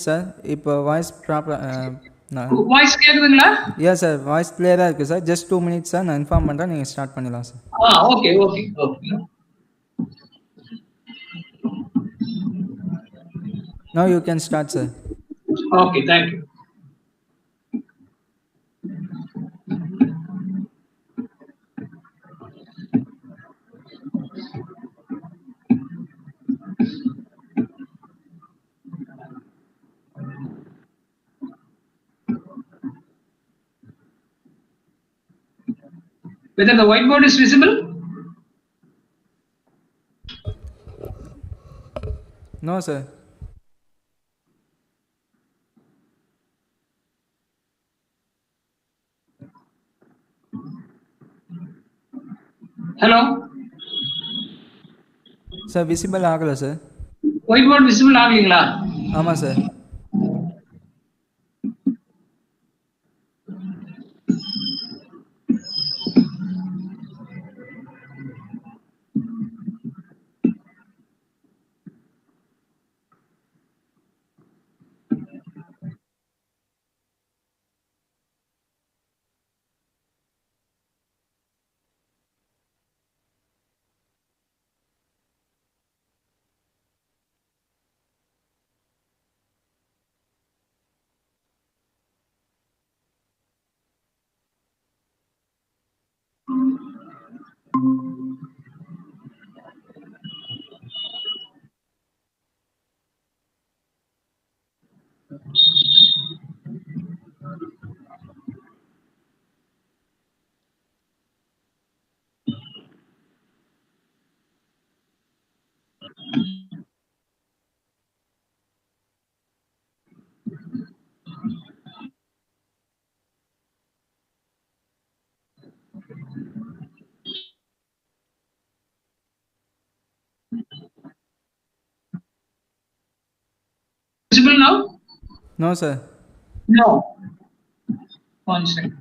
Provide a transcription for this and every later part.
Sir இப்போ voice proper voice கேக்குதுங்களா? யா sir voice கிளியராக இருக்குது சார். ஜஸ்ட் 2 minutes சார், நான் இன்ஃபார்ம் பண்ணுறேன், நீங்கள் ஸ்டார்ட் பண்ணிடலாம் sir. Okay okay okay. Now you can start sir. Okay, thank you. Whether the whiteboard is visible? No sir. Hello? Sir visible ஆகலை sir. whiteboard visible ஆகலீங்களா? ஆமாம் sir. Visible now? No sir. No. One second.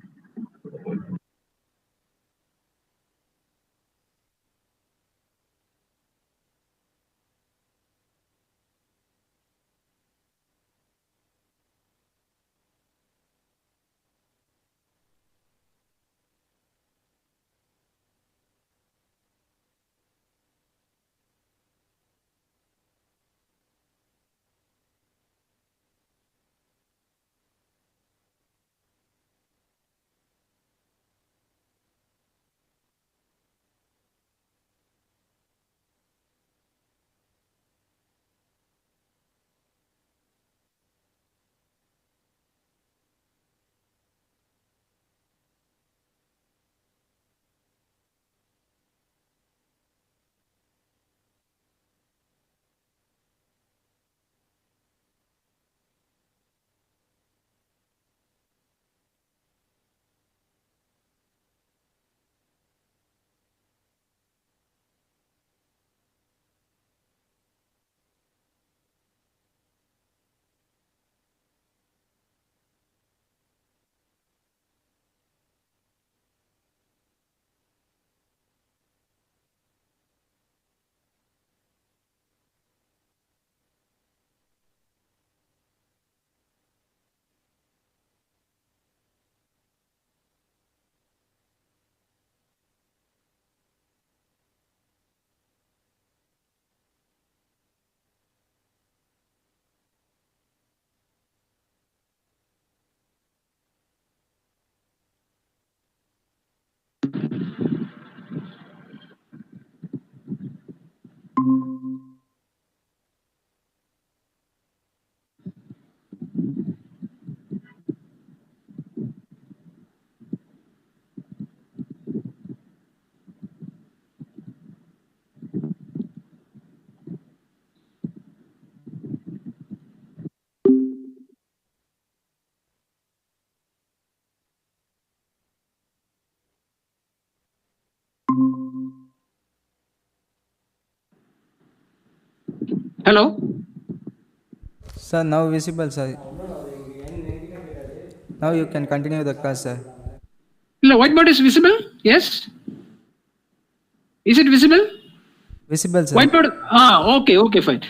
Hello? Sir, now visible sir. Now you can continue the class sir. The whiteboard is visible? Yes? Is it visible? Visible sir. Whiteboard? Okay, fine.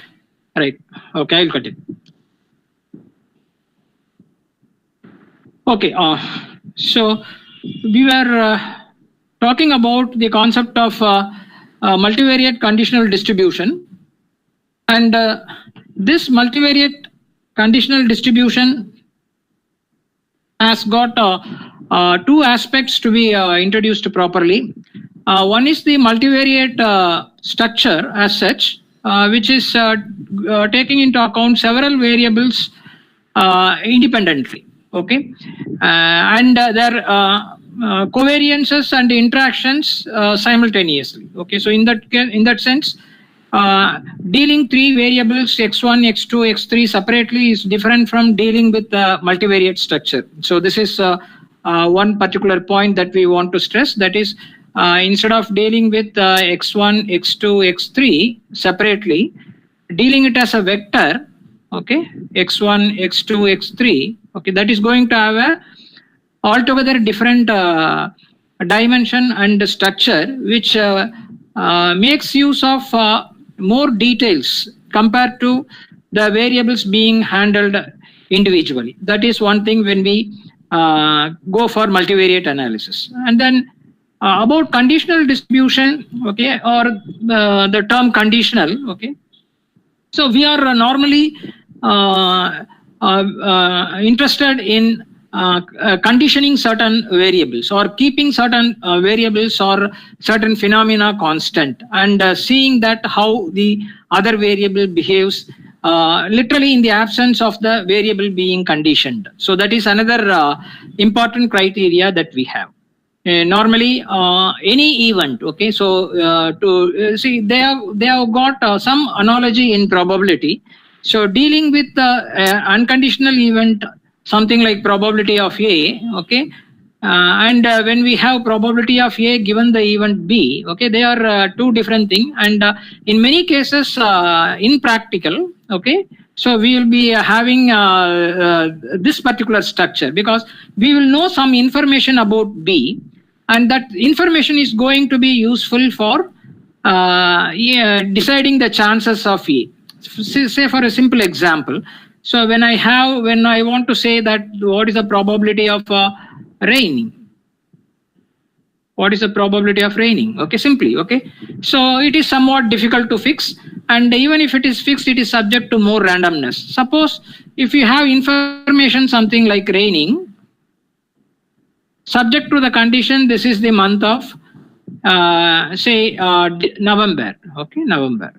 Right. Okay, I'll continue. Okay, so we were talking about the concept of multivariate conditional distribution, and this multivariate conditional distribution has got two aspects to be introduced properly. One is the multivariate structure as such, which is taking into account several variables independently. Okay, and their covariances and interactions simultaneously. Okay, so in that sense, dealing three variables x1, x2, x3 separately is different from dealing with the multivariate structure. So this is one particular point that we want to stress. That is, instead of dealing with x1, x2, x3 separately, dealing it as a vector. Okay, x1, x2, x3. Okay, that is going to have a altogether different dimension and structure, which makes use of more details compared to the variables being handled individually. That is one thing when we go for multivariate analysis. And then about conditional distribution, okay, or the term conditional, okay. So we are normally interested in conditioning certain variables or keeping certain variables or certain phenomena constant, and seeing that how the other variable behaves literally in the absence of the variable being conditioned. So that is another important criteria that we have. Normally any event, okay, so to see they have got some analogy in probability. So dealing with the unconditional event, something like probability of A, okay, and when we have probability of A given the event B, okay, they are two different things, and in many cases in practical, okay, so we will be having this particular structure because we will know some information about B, and that information is going to be useful for deciding the chances of A. Say for a simple example, so when I want to say that what is the probability of raining, what is the probability of raining, okay, simply, okay, so it is somewhat difficult to fix, and even if it is fixed, it is subject to more randomness. Suppose if you have information something like raining, subject to the condition this is the month of say November, okay, November.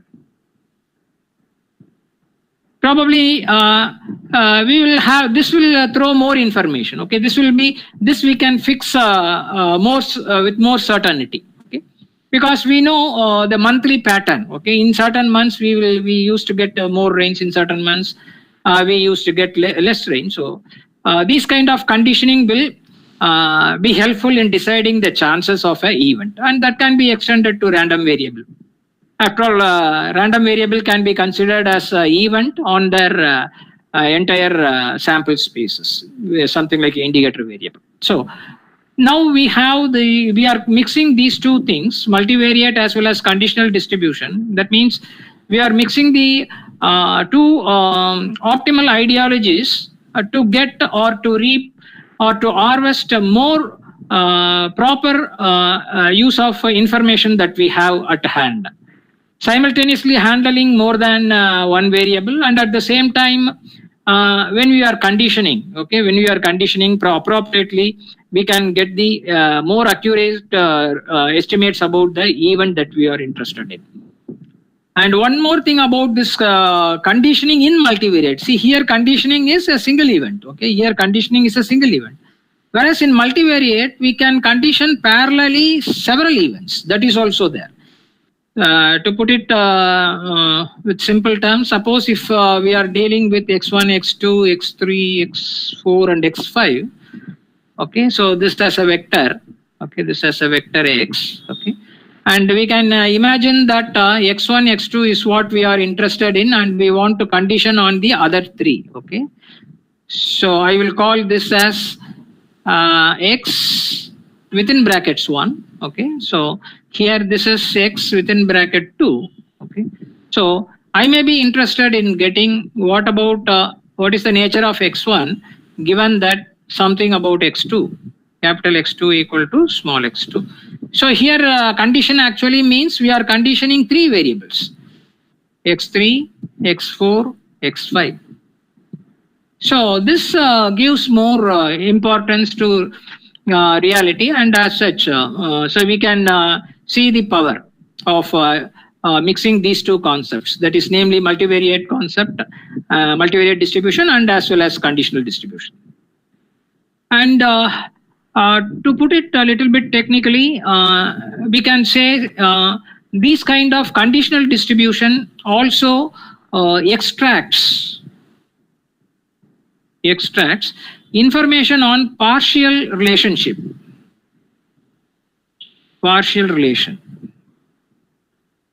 Probably we will have, this will throw more information, okay, this we can fix with more certainty, okay, because we know the monthly pattern, okay, in certain months we used to get more rains, in certain months we used to get less rain. So these kind of conditioning will be helpful in deciding the chances of an event, and that can be extended to random variable. After all, random variable can be considered as an event on their entire sample spaces, something like indicator variable. So now we are mixing these two things, multivariate as well as conditional distribution. That means we are mixing the two optimal ideologies to get or to reap or to harvest a more proper use of information that we have at hand, simultaneously handling more than one variable, and at the same time when we are conditioning, okay, when we are conditioning appropriately, we can get the more accurate estimates about the event that we are interested in. And one more thing about this conditioning in multivariate, see here conditioning is a single event, okay, here conditioning is a single event, whereas in multivariate we can condition parallelly several events. That is also there. To put it with simple terms, suppose if we are dealing with x1, x2, x3, x4 and x5, okay, so this as a vector, okay, this as a vector x, okay, and we can imagine that x1, x2 is what we are interested in, and we want to condition on the other three, okay. So I will call this as x within brackets 1, okay, so here this is x within bracket 2, okay. So I may be interested in getting what about what is the nature of x1 given that something about x2, capital X2 equal to small x2. So here condition actually means we are conditioning 3 variables, x3, x4, x5. So this gives more importance to reality, and as such, so we can see the power of mixing these two concepts, that is namely multivariate concept, multivariate distribution, and as well as conditional distribution. And to put it a little bit technically, we can say these kind of conditional distribution also extracts information on partial relation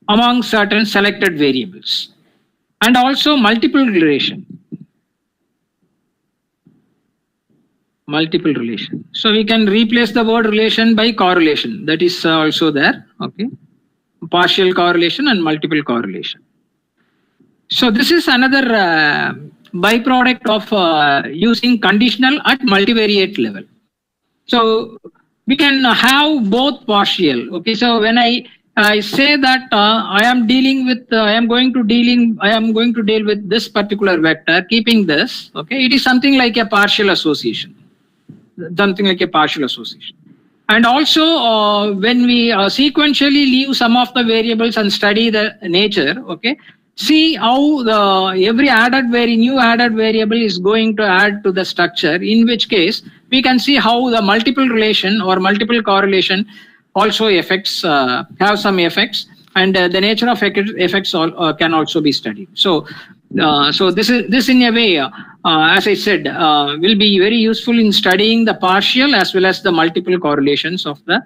among certain selected variables, and also multiple relation. So we can replace the word relation by correlation. That is also there. Okay, partial correlation and multiple correlation. So this is another byproduct of using conditional at multivariate level. So we can have both partial. Okay, so when I say that I am going to deal with this particular vector, keeping this. Okay, it is something like a partial association. And also when we sequentially leave some of the variables and study the nature, okay, see how every new added variable is going to add to the structure, in which case we can see how the multiple relation or multiple correlation also have some effects, and the nature of effects can also be studied. So this in a way, as I said, will be very useful in studying the partial as well as the multiple correlations of the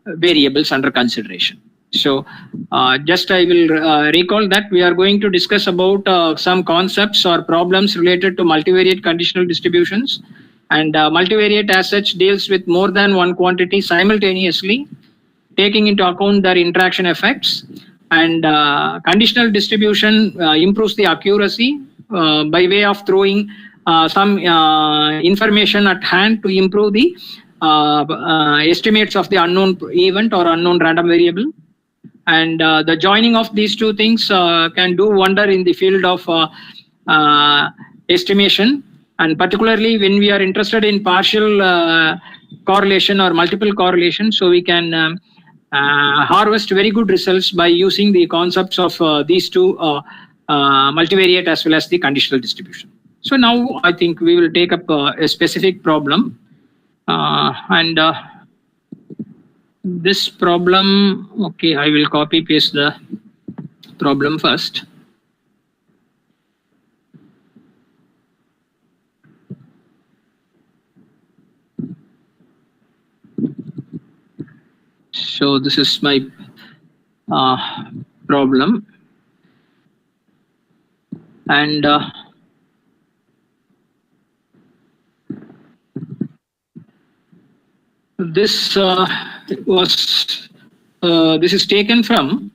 variables under consideration. So just I will recall that we are going to discuss about some concepts or problems related to multivariate conditional distributions. And multivariate as such deals with more than one quantity simultaneously, taking into account their interaction effects. And conditional distribution improves the accuracy by way of throwing some information at hand to improve the estimates of the unknown event or unknown random variable. And the joining of these two things can do wonder in the field of estimation. And particularly when we are interested in partial correlation or multiple correlation, so we can harvest very good results by using the concepts of these two, multivariate as well as the conditional distribution. So now I think we will take up a specific problem, and this problem, okay, I will copy paste the problem first. So this is my problem, and this is taken from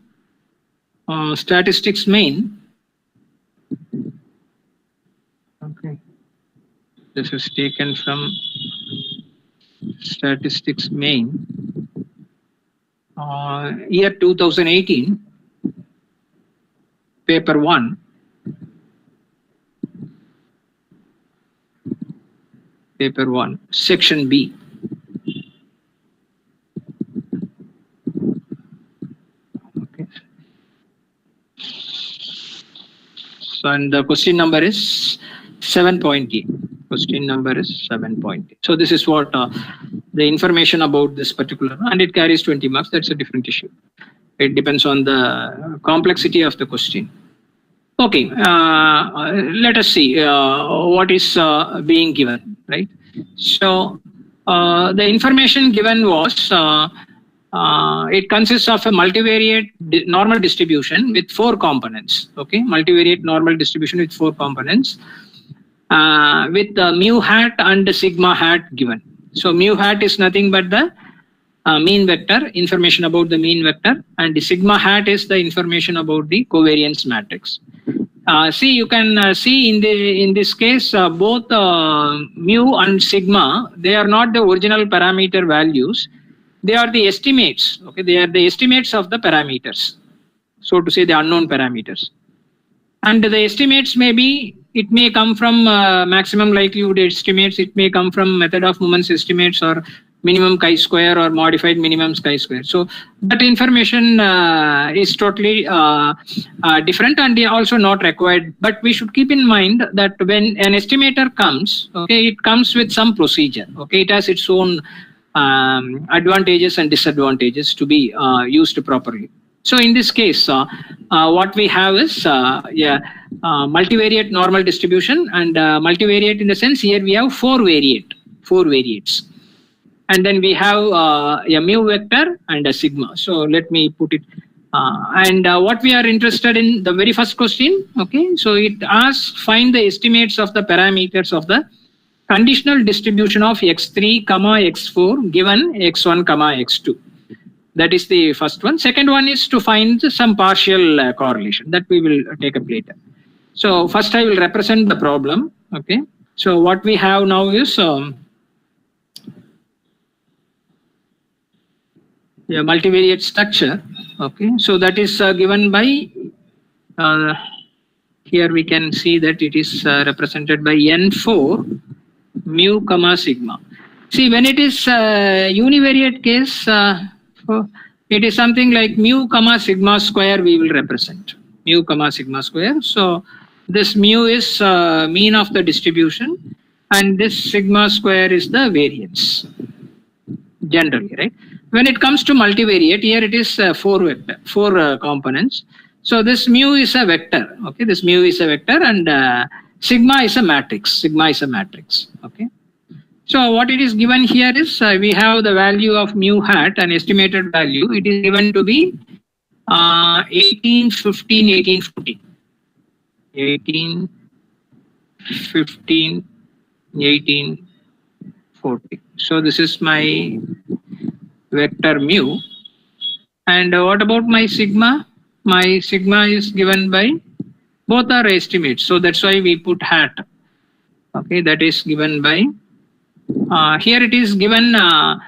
statistics main. Okay, this is taken from statistics main. Year 2018, paper 1, section B. Okay. So, and the question number is 7.8. Question number is 7.8. So this is what the information about this particular, and it carries 20 marks. That's a different issue. It depends on the complexity of the question. Okay, let us see what is being given, right? So the information given was it consists of a multivariate normal distribution with 4 components. Okay, multivariate normal distribution with 4 components with mu hat and sigma hat given. So mu hat is nothing but the mean vector, information about the mean vector, and the sigma hat is the information about the covariance matrix. See, you can see in this case both mu and sigma, they are not the original parameter values. They are the estimates. Okay, they are the estimates of the parameters, so to say, the unknown parameters. And the estimates it may come from maximum likelihood estimates, it may come from method of moments estimates, or minimum chi-square or modified minimum chi-square. So that information is totally different and also not required. But we should keep in mind that when an estimator comes, okay, it comes with some procedure. Okay, it has its own advantages and disadvantages to be used properly. So in this case, what we have is multivariate normal distribution, and multivariate in the sense here we have four variates. And then we have a mu vector and a sigma. So let me put it. What we are interested in, the very first question, okay, so it asks find the estimates of the parameters of the conditional distribution of x3, x4 given x1, x2. That is the first one. Second one is to find some partial correlation that we will take up later. So first I will represent the problem. Okay. So what we have now is multivariate structure. Okay. So that is given by here we can see that it is represented by n4 mu comma sigma. See, when it is univariate case, it is something like mu comma sigma square we will represent. Mu comma sigma square. So this mu is mean of the distribution, and this sigma square is the variance generally, right? When it comes to multivariate, here it is four components. So this mu is a vector. Okay, this mu is a vector, and sigma is a matrix. Sigma is a matrix. Okay. So what it is given here is we have the value of mu hat, an estimated value. It is given to be 18, 15, 18, 14. 18, 15, 18, 14. So this is my vector mu. And what about my sigma? My sigma is given by, both are estimates. So that's why we put hat. Okay, that is given by, here it is given a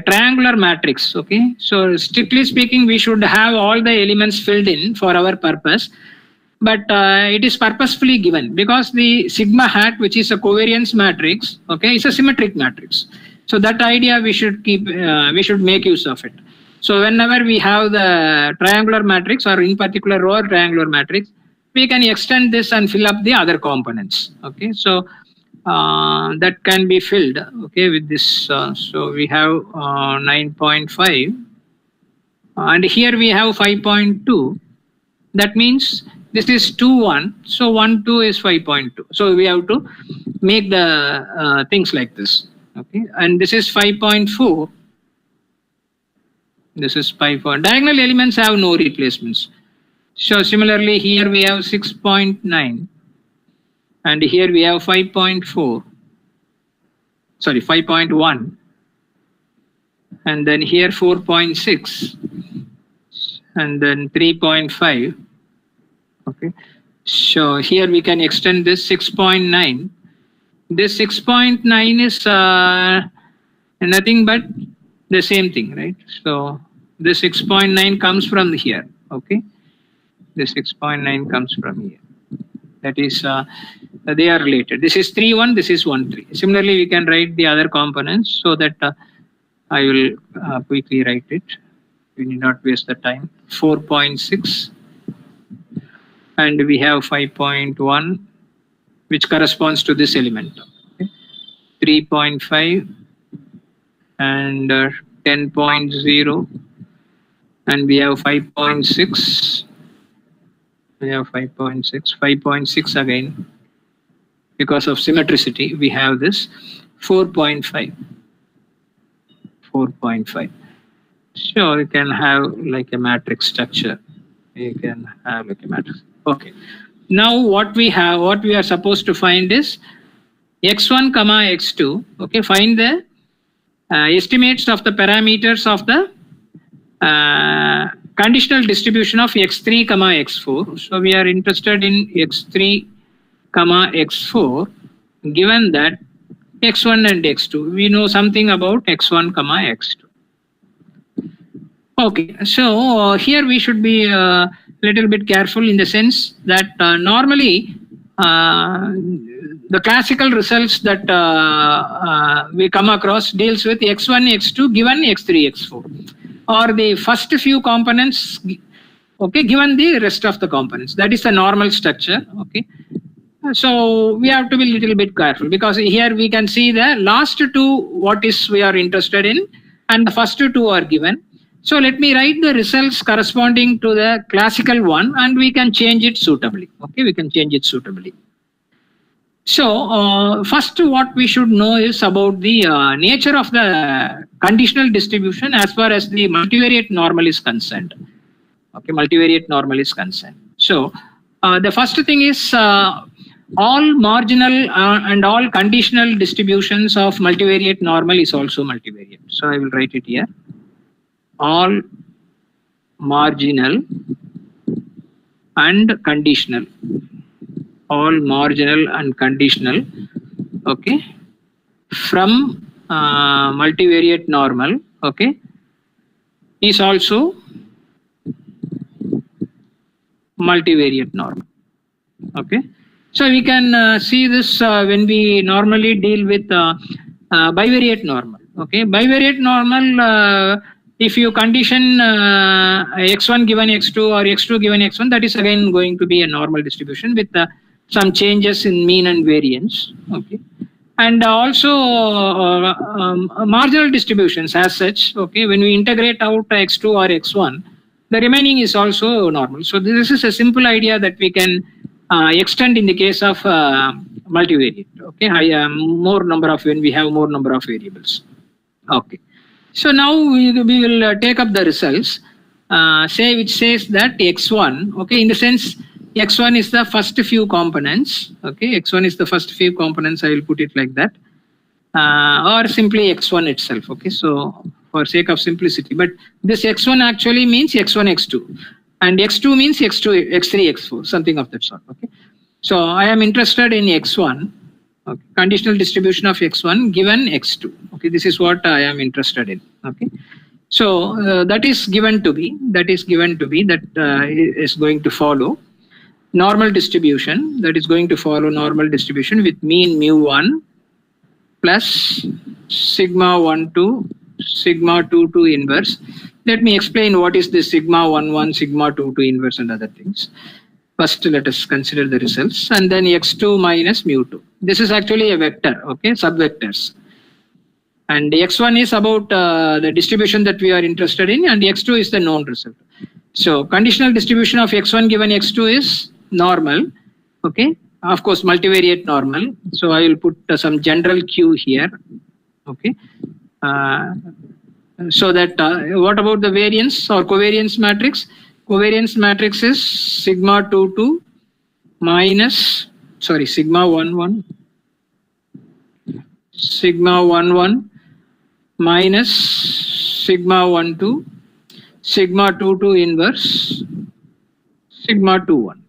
triangular matrix. Okay, so strictly speaking, we should have all the elements filled in for our purpose, but it is purposefully given because the sigma hat, which is a covariance matrix, okay, is a symmetric matrix. So that idea we should keep, we should make use of it. So whenever we have the triangular matrix, or in particular row triangular matrix, we can extend this and fill up the other components. Okay, so that can be filled, okay, with this. So we have 9.5, and here we have 5.2. That means this is 2, 1. So 1, 2 is 5.2. So we have to make the things like this. Okay, and this is 5.4. This is 5. Diagonal elements have no replacements. So similarly, here we have 6.9. And here we have 5.4, sorry, 5.1, and then here 4.6, and then 3.5. Okay, so here we can extend this 6.9. This 6.9 is nothing but the same thing, right? So this 6.9 comes from here. Okay, this 6.9 comes from here. That is, they are related. This is 3, 1, this is 1, 3. Similarly, we can write the other components, so that I will quickly write it. We need not waste the time. 4.6, and we have 5.1, which corresponds to this element. Okay. 3.5 and 10.0, and we have 5.6. We have 5.6, 5.6 again. Because of symmetricity, we have this 4.5. 4.5. So you can have like a matrix structure. You can have like a matrix. Okay. Now what we have, what we are supposed to find is x1 comma x2. Okay. Find the estimates of the parameters of the conditional distribution of x3 comma x4. So we are interested in x3 comma x4 given that x1 and x2. We know something about x1 comma x2. Okay, so here we should be a little bit careful in the sense that normally the classical results that we come across deals with x1, x2 given x3, x4, or the first few components, okay, given the rest of the components. That is the normal structure. Okay, so we have to be a little bit careful because here we can see the last two what is we are interested in and the first two are given. So let me write the results corresponding to the classical one and we can change it suitably. Okay, we can change it suitably. So first what we should know is about the nature of the conditional distribution as far as the multivariate normal is concerned. Okay, multivariate normal is concerned. So the first thing is all marginal and all conditional distributions of multivariate normal is also multivariate. So I will write it here. All marginal and conditional, all marginal and conditional, okay, from multivariate normal, okay, is also multivariate normal. Okay, so we can see this when we normally deal with bivariate normal. Okay, bivariate normal, if you condition x1 given x2 or x2 given x1, that is again going to be a normal distribution with some changes in mean and variance. Okay, and also marginal distributions as such. Okay, when we integrate out x2 or x1, the remaining is also normal. So this is a simple idea that we can extend in the case of multivariate. Okay, more number of when we have more number of variables. Okay. So now we will take up the results, which says that x1, okay, in the sense x1 is the first few components, okay, x1 is the first few components, I will put it like that, or simply x1 itself, okay, so for sake of simplicity, but this x1 actually means x1, x2, and x2 means x2, x3, x4, something of that sort, okay. So I am interested in x1. Okay. Conditional distribution of x1 given x2. Okay, this is what I am interested in. Okay, so that is given to be. That is going to follow normal distribution. That is going to follow normal distribution with mean mu1 plus sigma 1 to sigma 2 to inverse. Let me explain what is this sigma 1 1, sigma 2 to inverse and other things. First, let us consider the results and then x2 minus mu2. This is actually a vector, okay, subvectors. And x1 is about the distribution that we are interested in and x2 is the known result. So conditional distribution of x1 given x2 is normal, okay, of course multivariate normal. So I will put some general Q here, okay. So that what about the variance or covariance matrix? Covariance matrix is sigma 2 2 minus, sorry, sigma 1 1, sigma 1 1 minus sigma 1 2, sigma 2 2 inverse, sigma 2 1,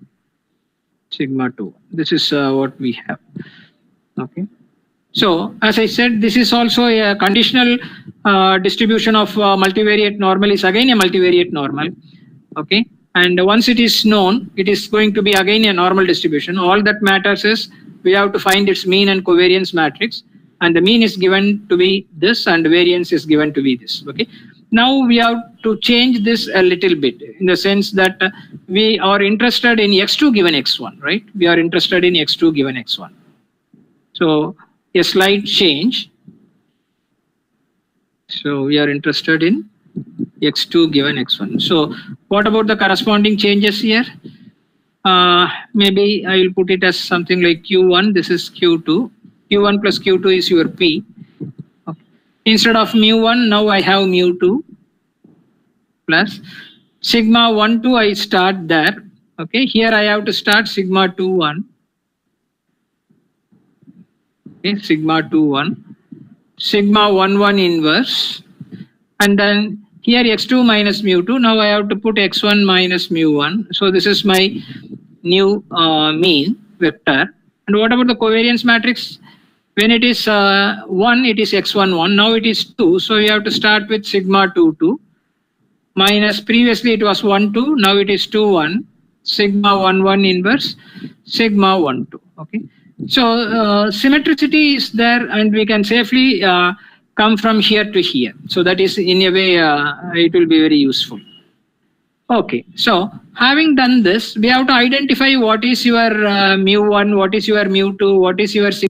sigma 2 1. This is what we have. Okay. So as I said, this is also a conditional distribution of multivariate normal is again a multivariate normal. Okay, and once it is known, it is going to be again a normal distribution. All that matters is we have to find its mean and covariance matrix, and the mean is given to be this and variance is given to be this. Okay, now we have to change this a little bit in the sense that we are interested in x2 given x1, right? We are interested in x2 given x1. So a slight change. So we are interested in x2 given x1. So what about the corresponding changes here? Maybe I will put it as something like q1, this is q2. q1 plus q2 is your p. Okay. Instead of mu1, now I have mu2 plus sigma 1 2 I start there. Okay, here I have to start sigma 2 1. Okay, sigma 2 1, sigma 1 1 inverse, and then here x2 minus mu2. Now I have to put x1 minus mu1. So this is my new mean vector. And what about the covariance matrix? When it is 1, it is x1 1. Now it is 2. So we have to start with sigma 2 2 minus previously it was 1 2. Now it is 2 1. Sigma 1 1 inverse sigma 1 2. Okay. So symmetricity is there, and we can safely come from here to here. So that is in a way it will be very useful. Okay, so having done this, we have to identify what is your mu1, what is your mu2, what is your sigma